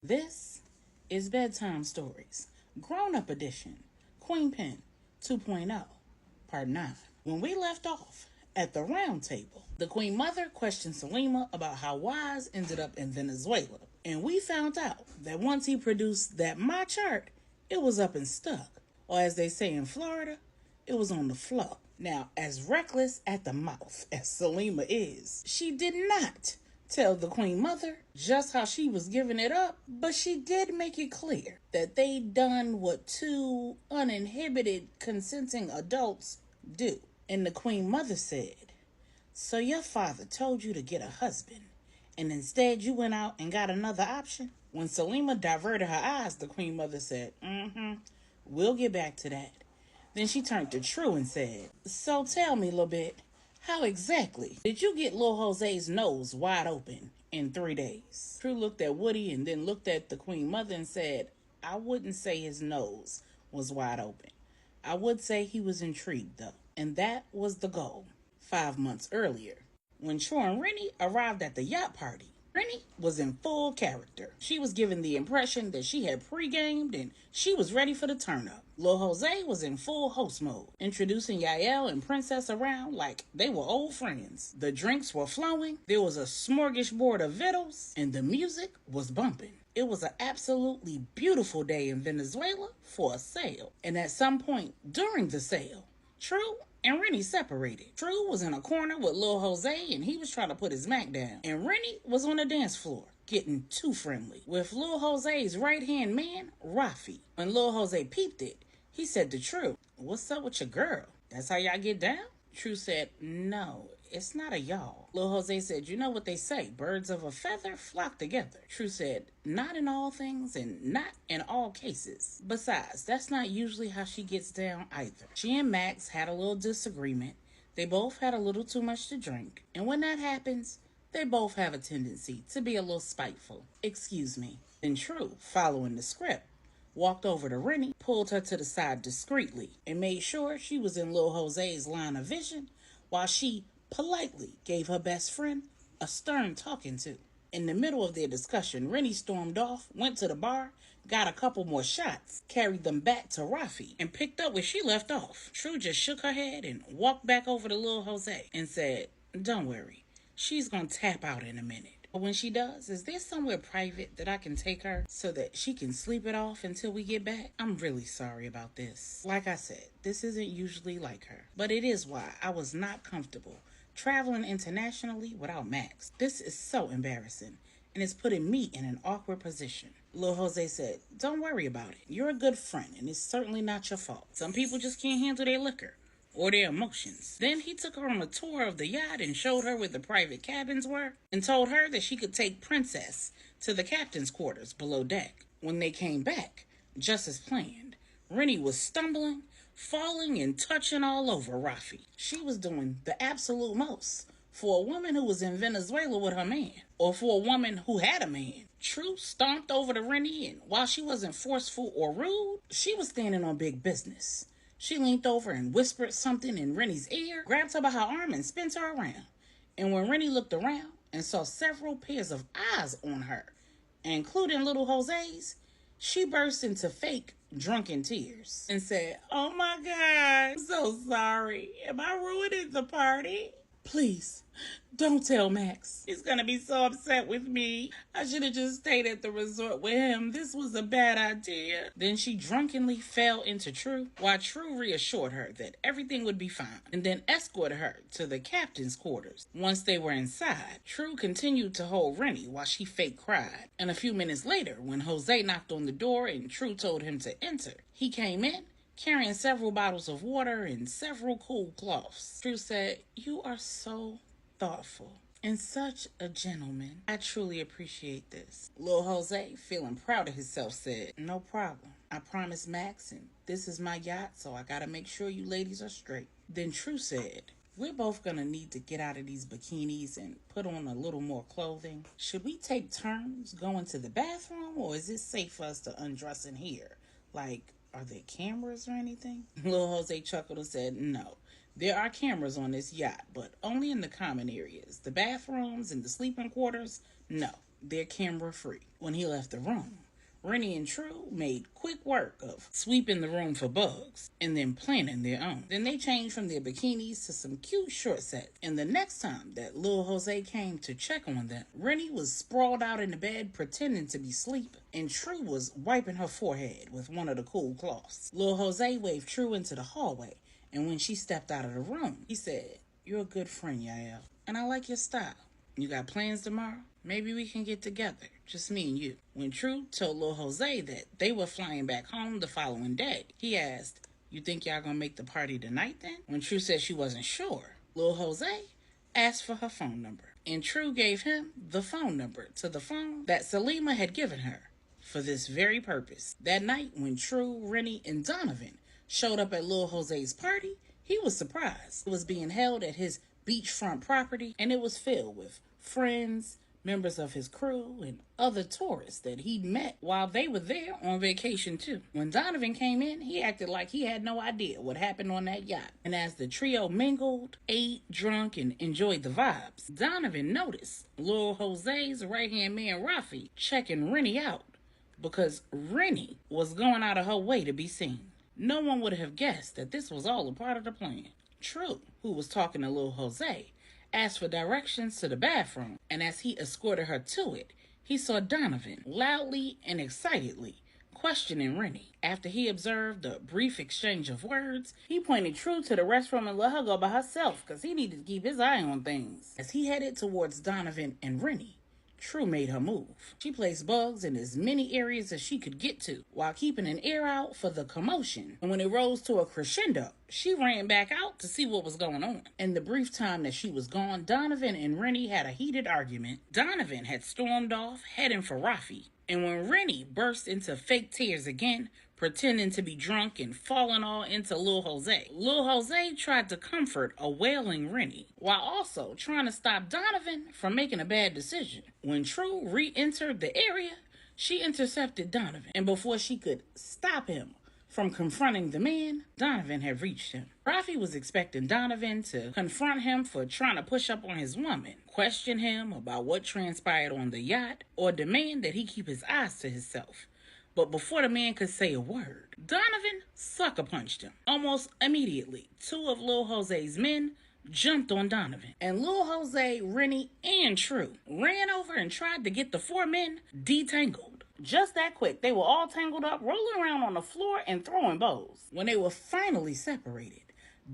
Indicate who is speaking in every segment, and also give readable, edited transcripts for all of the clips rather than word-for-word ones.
Speaker 1: This is Bedtime Stories, Grownup Edition, Queenpin 2.0, Part 9. When we left off at the round table, the Queen Mother questioned Salima about how Wise ended up in Venezuela, and we found out that once he produced that my chart, it was up and stuck, or as they say in Florida, it was on the floor. Now, as reckless at the mouth as Salima is, she did not tell the Queen Mother just how she was giving it up, but she did make it clear that they done what two uninhibited consenting adults do. And the Queen Mother said, "So your father told you to get a husband, and instead you went out and got another option?" When Salima diverted her eyes, the Queen Mother said, "We'll get back to that." Then she turned to Tru and said, "So tell me, little bit, how exactly did you get Lil Jose's nose wide open in 3 days?" Tru looked at Woody and then looked at the Queen Mother and said, "I wouldn't say his nose was wide open. I would say he was intrigued, though. And that was the goal." 5 months earlier, when Tru and Rennie arrived at the yacht party, Rennie was in full character. She was given the impression that she had pre-gamed and she was ready for the turn-up. Lil Jose was in full host mode, introducing Yael and Princess around like they were old friends. The drinks were flowing, there was a smorgasbord of victuals, and the music was bumping. It was an absolutely beautiful day in Venezuela for a sale. And at some point during the sale, Tru and Rennie separated. Tru was in a corner with Lil Jose and he was trying to put his Mac down. And Rennie was on the dance floor, getting too friendly with Lil Jose's right-hand man, Rafi. When Lil Jose peeped it, he said to Tru, "What's up with your girl? That's how y'all get down?" Tru said, "No, it's not a y'all." Lil Jose said, "You know what they say, birds of a feather flock together." Tru said, "Not in all things and not in all cases. Besides, that's not usually how she gets down either." She and Max had a little disagreement. They both had a little too much to drink. And when that happens, they both have a tendency to be a little spiteful. "Excuse me." Then Tru, following the script, walked over to Rennie, pulled her to the side discreetly, and made sure she was in Lil Jose's line of vision while she politely gave her best friend a stern talking to. In the middle of their discussion, Rennie stormed off, went to the bar, got a couple more shots, carried them back to Rafi, and picked up where she left off. Tru just shook her head and walked back over to Lil Jose and said, "Don't worry, she's gonna tap out in a minute. But when she does, is there somewhere private that I can take her so that she can sleep it off until we get back? I'm really sorry about this. Like I said, this isn't usually like her, but it is why I was not comfortable traveling internationally without Max. This is so embarrassing, and it's putting me in an awkward position." Lil Jose said, "Don't worry about it. You're a good friend, and it's certainly not your fault. Some people just can't handle their liquor or their emotions." Then he took her on a tour of the yacht and showed her where the private cabins were and told her that she could take Princess to the captain's quarters below deck. When they came back, just as planned, Rennie was stumbling, falling, and touching all over Rafi. She was doing the absolute most for a woman who was in Venezuela with her man, or for a woman who had a man. Tru stomped over to Rennie, and while she wasn't forceful or rude, she was standing on big business. She leaned over and whispered something in Rennie's ear, grabbed her by her arm and spun her around. And when Rennie looked around and saw several pairs of eyes on her, including Little Jose's, she burst into fake drunken tears and said, "Oh my God, I'm so sorry. Am I ruining the party? Please, don't tell Max. He's gonna be so upset with me. I should have just stayed at the resort with him. This was a bad idea." Then she drunkenly fell into Tru, while Tru reassured her that everything would be fine, and then escorted her to the captain's quarters. Once they were inside, Tru continued to hold Rennie while she fake cried. And a few minutes later, when Jose knocked on the door and Tru told him to enter, he came in, carrying several bottles of water and several cool cloths. Tru said, "You are so thoughtful and such a gentleman. I truly appreciate this." Lil Jose, feeling proud of himself, said, "No problem. I promised Max, and this is my yacht, so I gotta make sure you ladies are straight." Then Tru said, "We're both gonna need to get out of these bikinis and put on a little more clothing. Should we take turns going to the bathroom, or is it safe for us to undress in here? Like, are there cameras or anything?" Lil Jose chuckled and said, "No, there are cameras on this yacht, but only in the common areas. The bathrooms and the sleeping quarters, no. they're camera free. When he left the room, Rennie and Tru made quick work of sweeping the room for bugs and then planning their own. Then they changed from their bikinis to some cute short sets. And the next time that Lil Jose came to check on them, Rennie was sprawled out in the bed pretending to be asleep, and Tru was wiping her forehead with one of the cool cloths. Lil Jose waved Tru into the hallway, and when she stepped out of the room, he said, "You're a good friend, Yael, and I like your style. You got plans tomorrow? Maybe we can get together, just me and you." When Tru told Lil Jose that they were flying back home the following day, he asked, "You think y'all gonna make the party tonight then?" When Tru said she wasn't sure, Lil Jose asked for her phone number, and Tru gave him the phone number to the phone that Salima had given her for this very purpose. That night, when Tru, Rennie, and Donovan showed up at Lil Jose's party, he was surprised. It was being held at his beachfront property, and it was filled with friends, members of his crew, and other tourists that he'd met while they were there on vacation too. When Donovan came in, he acted like he had no idea what happened on that yacht. And as the trio mingled, ate, drunk, and enjoyed the vibes, Donovan noticed Lil Jose's right-hand man, Rafi, checking Rennie out because Rennie was going out of her way to be seen. No one would have guessed that this was all a part of the plan. Tru, who was talking to Lil Jose, asked for directions to the bathroom, and as he escorted her to it, he saw Donovan loudly and excitedly questioning Rennie. After he observed the brief exchange of words, he pointed Tru to the restroom and let her go by herself because he needed to keep his eye on things. As he headed towards Donovan and Rennie, Tru made her move. She placed bugs in as many areas as she could get to, while keeping an ear out for the commotion. And when it rose to a crescendo, she ran back out to see what was going on. In the brief time that she was gone, Donovan and Rennie had a heated argument. Donovan had stormed off, heading for Rafi. And when Rennie burst into fake tears again, pretending to be drunk and falling all into Lil Jose tried to comfort a wailing Rennie, while also trying to stop Donovan from making a bad decision. When Tru re-entered the area, she intercepted Donovan, and before she could stop him from confronting the man, Donovan had reached him. Rafi was expecting Donovan to confront him for trying to push up on his woman, question him about what transpired on the yacht, or demand that he keep his eyes to himself. But before the man could say a word, Donovan sucker punched him. Almost immediately, two of Lil Jose's men jumped on Donovan, and Lil Jose, Rennie, and Tru ran over and tried to get the four men detangled. Just that quick, they were all tangled up, rolling around on the floor and throwing bows. When they were finally separated,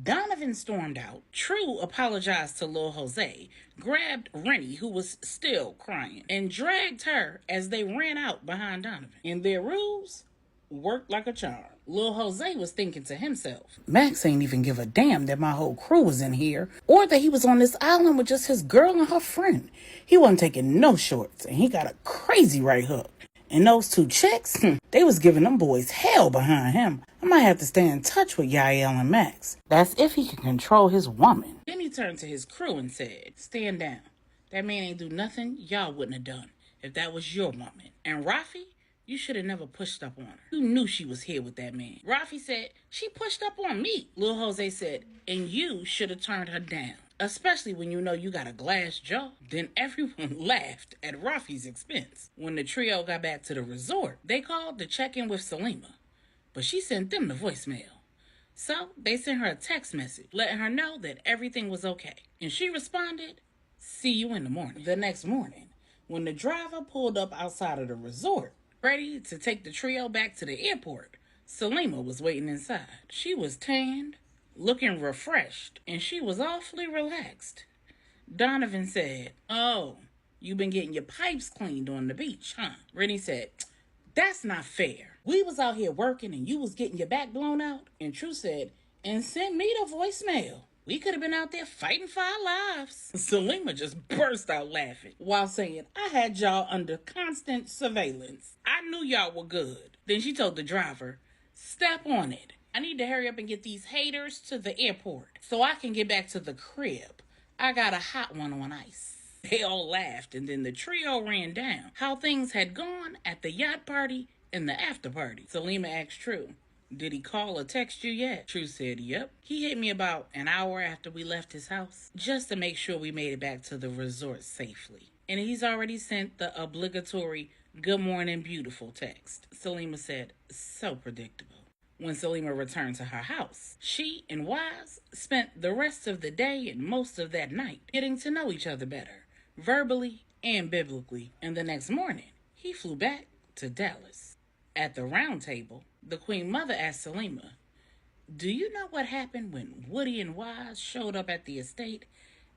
Speaker 1: Donovan stormed out. Tru apologized to Lil Jose, grabbed Rennie, who was still crying, and dragged her as they ran out behind Donovan. And their ruse worked like a charm. Lil Jose was thinking to himself, "Max ain't even give a damn that my whole crew was in here, or that he was on this island with just his girl and her friend. He wasn't taking no shorts, and he got a crazy right hook. And those two chicks, they was giving them boys hell behind him. I might have to stay in touch with Yael and Max. That's if he can control his woman." Then he turned to his crew and said, "Stand down. That man ain't do nothing y'all wouldn't have done if that was your woman. And Rafi, you should have never pushed up on her. You knew she was here with that man." Rafi said, "She pushed up on me." Lil Jose said, "And you should have turned her down, especially when you know you got a glass jaw." Then everyone laughed at Rafi's expense. When the trio got back to the resort, they called to check in with Salima, but she sent them the voicemail. So they sent her a text message letting her know that everything was okay. And she responded, "See you in the morning." The next morning, when the driver pulled up outside of the resort, ready to take the trio back to the airport, Salima was waiting inside. She was tanned, looking refreshed, and she was awfully relaxed. Donovan said, "Oh, you been getting your pipes cleaned on the beach, huh?" Rennie said, "That's not fair. We was out here working and you was getting your back blown out." And Tru said, "And send me the voicemail. We could have been out there fighting for our lives." Salima just burst out laughing while saying, "I had y'all under constant surveillance. I knew y'all were good." Then she told the driver, "Step on it. I need to hurry up and get these haters to the airport so I can get back to the crib. I got a hot one on ice." They all laughed, and then the trio ran down how things had gone at the yacht party and the after party. Salima asked Tru, "Did he call or text you yet?" Tru said, "Yep. He hit me about an hour after we left his house, just to make sure we made it back to the resort safely. and he's already sent the obligatory "Good morning, beautiful" text. Salima said, so predictable. When Salima returned to her house, she and Wise spent the rest of the day and most of that night getting to know each other better, verbally and biblically. And the next morning, he flew back to Dallas. At the round table, the Queen Mother asked Salima, do you know what happened when Woody and Wise showed up at the estate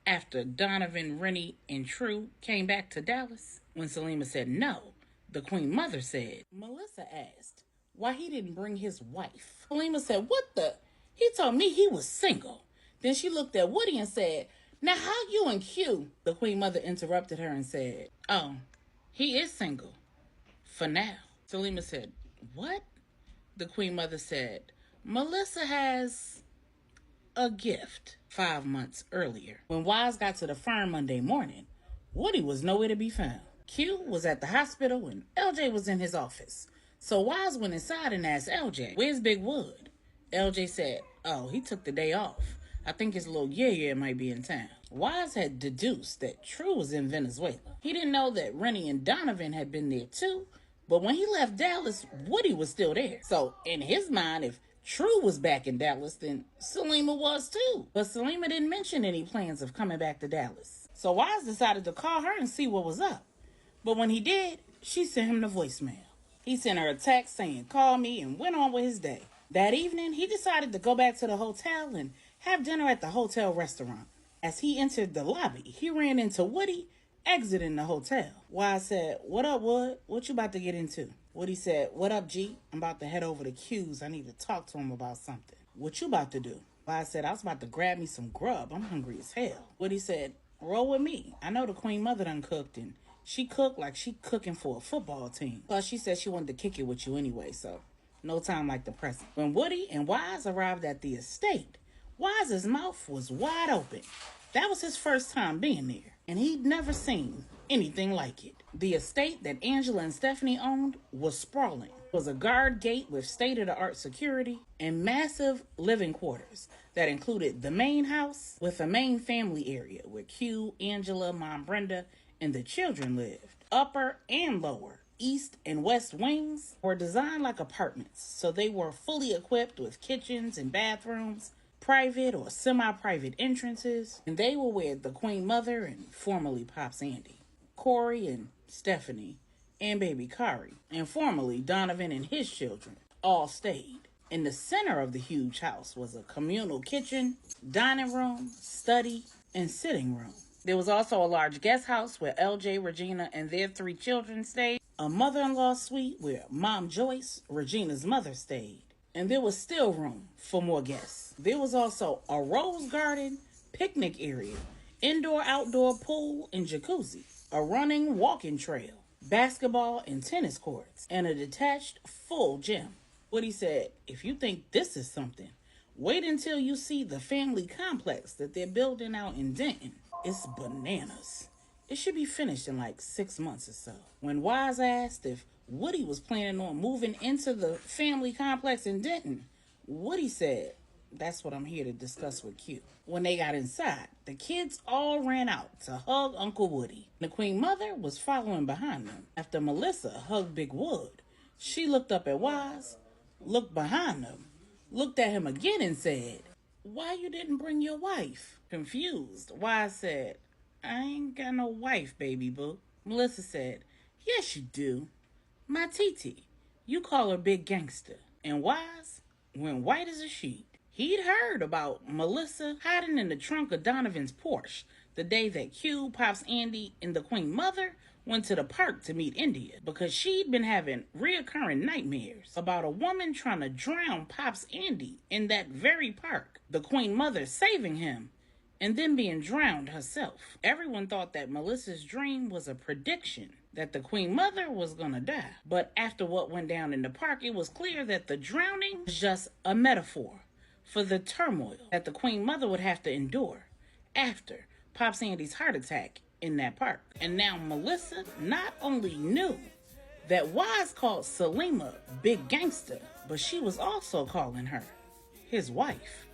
Speaker 1: after Donovan, Rennie, and Tru came back to Dallas? When Salima said no, the Queen Mother said, Melissa asked why he didn't bring his wife. Salima said, what the? He told me he was single. Then she looked at Woody and said, now how you and Q? The Queen Mother interrupted her and said, oh, he is single. For now. Salima said, what? The Queen Mother said, Melissa has a gift. 5 months earlier, when Wise got to the farm Monday morning, Woody was nowhere to be found. Q was at the hospital and LJ was in his office. So Wise went inside and asked LJ, where's Big Wood? LJ said, oh, he took the day off. I think his little yeah might be in town. Wise had deduced that Tru was in Venezuela. He didn't know that Rennie and Donovan had been there too, but when he left Dallas, Woody was still there. So in his mind, if Tru was back in Dallas, then Salima was too. But Salima didn't mention any plans of coming back to Dallas. So Wise decided to call her and see what was up. But when he did, she sent him the voicemail. He sent her a text saying, call me, and went on with his day. That evening, he decided to go back to the hotel and have dinner at the hotel restaurant. As he entered the lobby, he ran into Woody, exiting the hotel. Wise said, what up, Wood? What you about to get into? Woody said, what up, G? I'm about to head over to Q's. I need to talk to him about something. What you about to do? Wise said, I was about to grab me some grub. I'm hungry as hell. Woody said, roll with me. I know the Queen Mother done cooked, and she cooked like she cooking for a football team. Plus, she said she wanted to kick it with you anyway, so no time like the present. When Woody and Wise arrived at the estate, Wise's mouth was wide open. That was his first time being there, and he'd never seen anything like it. The estate that Angela and Stephanie owned was sprawling. It was a guard gate with state-of-the-art security and massive living quarters that included the main house with a main family area where Q, Angela, Mom Brenda, and the children lived. Upper and lower, east and west wings were designed like apartments, so they were fully equipped with kitchens and bathrooms, private or semi-private entrances, and they were where the Queen Mother and formerly Pops Andy, Corey and Stephanie, and baby Kari, and formerly Donovan and his children, all stayed. In the center of the huge house was a communal kitchen, dining room, study, and sitting room. There was also a large guest house where LJ, Regina, and their 3 children stayed, a mother-in-law suite where Mom Joyce, Regina's mother, stayed, and there was still room for more guests. There was also a rose garden, picnic area, indoor-outdoor pool and jacuzzi, a running walking trail, basketball and tennis courts, and a detached full gym. Woody said, if you think this is something, wait until you see the family complex that they're building out in Denton. It's bananas. It should be finished in like 6 months or so. When Wise asked if Woody was planning on moving into the family complex in Denton, Woody said, that's what I'm here to discuss with Q. When they got inside, the kids all ran out to hug Uncle Woody. The Queen Mother was following behind them. After Melissa hugged Big Wood, she looked up at Wise, looked behind them, looked at him again and said, why you didn't bring your wife? Confused, Wise said, I ain't got no wife, baby boo. Melissa said, yes you do. My Titi. You call her Big Gangster. And Wise went white as a sheet. He'd heard about Melissa hiding in the trunk of Donovan's Porsche the day that Q, Pops Andy, and the Queen Mother went to the park to meet India, because she'd been having reoccurring nightmares about a woman trying to drown Pops Andy in that very park, the Queen Mother saving him and then being drowned herself. Everyone thought that Melissa's dream was a prediction that the Queen Mother was gonna die. But after what went down in the park, it was clear that the drowning was just a metaphor for the turmoil that the Queen Mother would have to endure after Pops Andy's heart attack in that park. And now Melissa not only knew that Wise called Salima Big Gangster, but she was also calling her his wife.